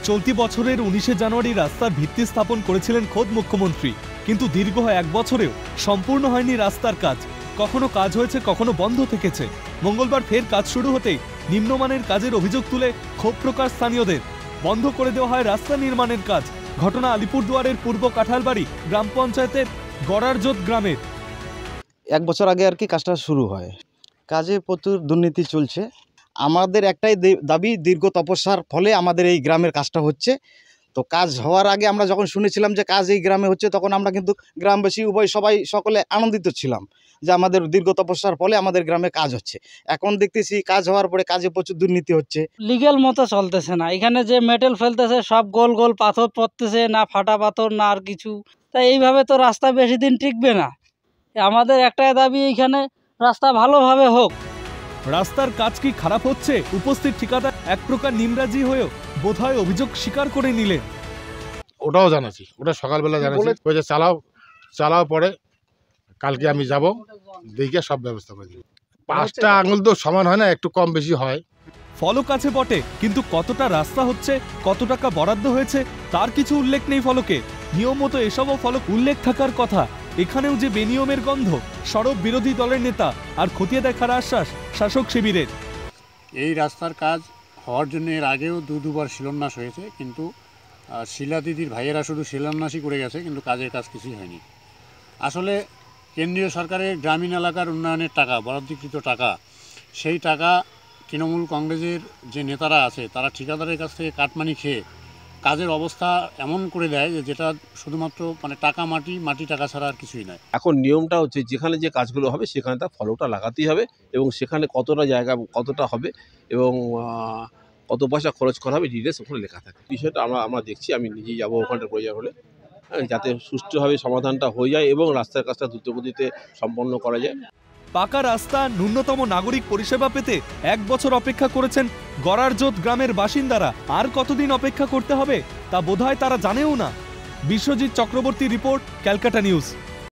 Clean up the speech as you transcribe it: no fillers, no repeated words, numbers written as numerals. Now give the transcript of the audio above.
চলতি বছরের 19শে জানুয়ারি রাস্তার ভিত্তি স্থাপন করেছিলেন খোদ মুখ্যমন্ত্রী, কিন্তু দীর্ঘ 1 বছরেও সম্পূর্ণ হয়নি রাস্তার কাজ। কখনো কাজ হয়েছে, কখনো বন্ধ থেকেছে। মঙ্গলবার ফের কাজ শুরু হতেই নিম্নমানের কাজের অভিযোগ তুলে ক্ষোভ প্রকাশ স্থানীয়দের। বন্ধ করে দেওয়া হয় রাস্তা নির্মাণের কাজ। ঘটনা আলিপুরদুয়ারের পূর্ব কাঁঠালবাড়ি গ্রাম পঞ্চায়েতের গড়ারজোত গ্রামের। 1 বছর আগে আর কি কাজটা শুরু হয়। কাজে প্রচুর দুর্নীতি চলছে। আমাদের একটাই দাবি, দীর্ঘ তপস্যার ফলে আমাদের এই গ্রামের কাজটা হচ্ছে। তো কাজ হওয়ার আগে আমরা যখন শুনেছিলাম যে কাজ এই গ্রামে হচ্ছে, তখন আমরা কিন্তু গ্রামবাসী সকলে আনন্দিত ছিলাম যে আমাদের দীর্ঘ তপস্যার ফলে আমাদের গ্রামে কাজ হচ্ছে। এখন দেখতেছি কাজ হওয়ার পরে কাজে প্রচুর দুর্নীতি হচ্ছে। লিগ্যাল মতো চলতেছে না। এখানে যে মেটেল ফেলতেছে সব গোল গোল পাথর পড়তেছে, না ফাটা পাথর না আর কিছু। তাই এইভাবে তো রাস্তা বেশি দিন টিকবে না। আমাদের একটাই দাবি, এইখানে রাস্তা ভালোভাবে হোক। রাস্তার কাজ কি খারাপ হচ্ছে? উপস্থিত ঠিকাদার এক প্রকার নিমরাজি হয়েও বোধহয় অভিযোগ স্বীকার করে নিলেন। ওটাও জানাচ্ছি, ওটা সকালবেলা জানাচ্ছি, ওই যে চালাও পরে কালকে আমি যাব, দেখে সব ব্যবস্থা করে দিব। 5টা আঙুল তো সমান হয় না, একটু কম বেশি হয়। ফলক আছে বটে, কিন্তু কতটা রাস্তা হচ্ছে, কত টাকা বরাদ্দ হয়েছে তার কিছু উল্লেখ নেই ফলকে। নিয়ম মতো এসবও ফলক উল্লেখ থাকার কথা। এখানেও যে বেনিয়মের গন্ধ। সরব বিরোধী দলের নেতা আর খতিয়ে দেখার আশ্বাস শাসক শিবিরের। এই রাস্তার কাজ হওয়ার জন্য এর আগেও দুবার শিলান্যাস হয়েছে, কিন্তু শিলা দিদির ভাইয়েরা শুধু শিলান্যাসই করে গেছে, কিন্তু কাজের কাজ কিছুই হয়নি। আসলে কেন্দ্রীয় সরকারের গ্রামীণ এলাকার উন্নয়নের টাকা, বরাদ্দকৃত টাকা, সেই টাকা তৃণমূল কংগ্রেসের যে নেতারা আছে তারা ঠিকাদারের কাছ থেকে কাটমানি খেয়ে কাজের অবস্থা এমন করে দেয় যে যেটা শুধুমাত্র টাকা মাটি টাকা ছাড়া আর কিছুই নয়। এখন নিয়মটা হচ্ছে যেখানে যে কাজগুলো হবে সেখানে তার ফলকটা লাগাতেই হবে, এবং সেখানে কতটা জায়গা কতটা হবে এবং কত পয়সা খরচ করা হবে ডিটেলস ওখানে লেখা থাকে। বিষয়টা আমরা দেখছি, আমি নিজেই যাবো ওখানটা প্রয়োজন হলে, যাতে সুষ্ঠুভাবে সমাধানটা হয়ে যায় এবং রাস্তার কাজটা দ্রুতগতিতে সম্পন্ন করা যায়। পাকা রাস্তা, ন্যূনতম নাগরিক পরিষেবা পেতে 1 বছর অপেক্ষা করেছেন গড়ারজোত গ্রামের বাসিন্দারা। আর কতদিন অপেক্ষা করতে হবে তা বোধহয় তারা জানেও না। Biswajit Chakraborty report, Calcutta news.